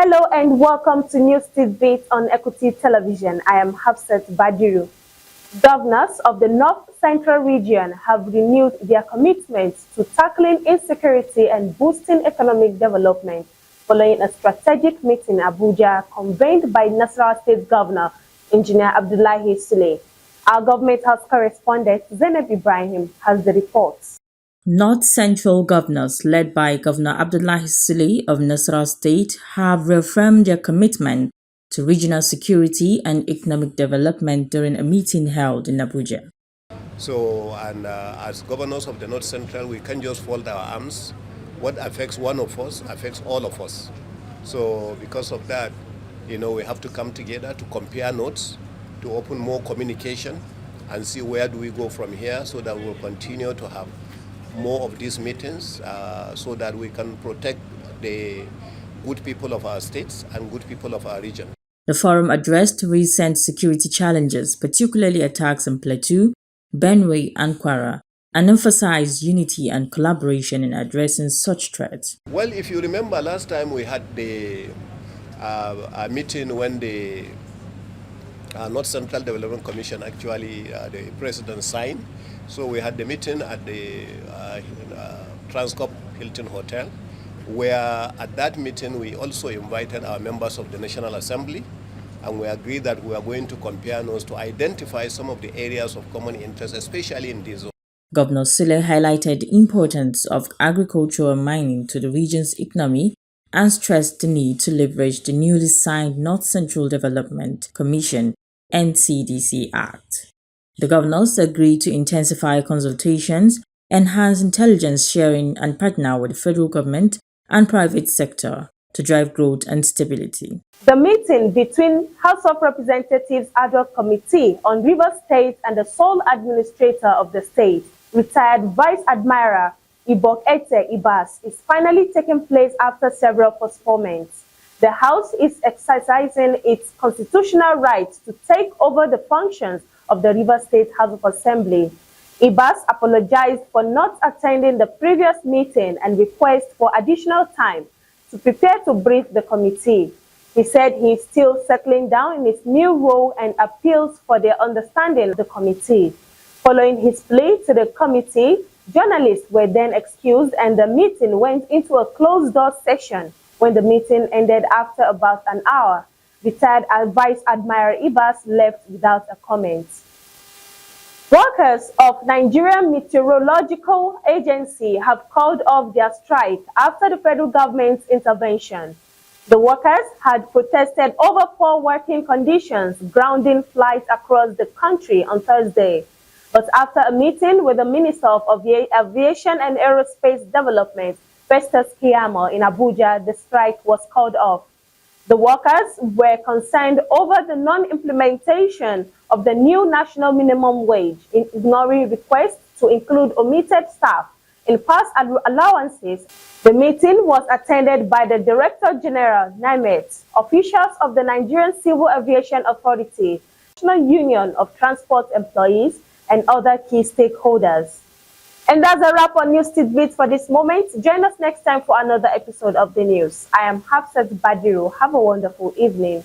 Hello and welcome to News Tidbits on Equity Television. I am Hafsat Badiru. Governors of the North Central region have renewed their commitment to tackling insecurity and boosting economic development following a strategic meeting in Abuja convened by Nasarawa State Governor Engineer Abdullahi Sule. Our government house correspondent Zainab Ibrahim has the reports. North Central governors, led by Governor Abdullahi Sule of Nasarawa State, have reaffirmed their commitment to regional security and economic development during a meeting held in Abuja. As governors of the North Central, we can't just fold our arms. What affects one of us affects all of us. So because of that, we have to come together to compare notes, to open more communication and see where do we go from here so that we'll continue to have more of these meetings so that we can protect the good people of our states and good people of our region. The forum addressed recent security challenges, particularly attacks in Plateau, Benue, and Kwara, and emphasized unity and collaboration in addressing such threats. Well, if you remember last time we had the meeting when the North Central Development Commission actually, the president signed. So we had the meeting at the Transcorp Hilton Hotel, where at that meeting we also invited our members of the National Assembly, and we agreed that we are going to compare notes to identify some of the areas of common interest, especially in this zone. Governor Sule highlighted the importance of agriculture and mining to the region's economy and stressed the need to leverage the newly signed North Central Development Commission NCDC Act. The governors agreed to intensify consultations, enhance intelligence sharing, and partner with the federal government and private sector to drive growth and stability. The meeting between House of Representatives Ad hoc Committee on Rivers State and the sole administrator of the state, retired Vice Admiral Ibok-Ete Ibas, is finally taking place after several postponements. The House is exercising its constitutional right to take over the functions of the Rivers State House of Assembly. Ibas apologized for not attending the previous meeting and requested for additional time to prepare to brief the committee. He said he is still settling down in his new role and appeals for their understanding of the committee. Following his plea to the committee, journalists were then excused and the meeting went into a closed-door session. When the meeting ended after about an hour, retired Vice Admiral Ibas left without a comment. Workers of Nigerian Meteorological Agency have called off their strike after the federal government's intervention. The workers had protested over poor working conditions, grounding flights across the country on Thursday. But after a meeting with the Minister of Aviation and Aerospace Development, Festus Keyamo, in Abuja, the strike was called off. The workers were concerned over the non-implementation of the new national minimum wage, ignoring requests to include omitted staff in past allowances. The meeting was attended by the Director General, NIMET, officials of the Nigerian Civil Aviation Authority, National Union of Transport Employees, and other key stakeholders. And that's a wrap on News Tidbits for this moment. Join us next time for another episode of the news. I am Hafsat Badiru. Have a wonderful evening.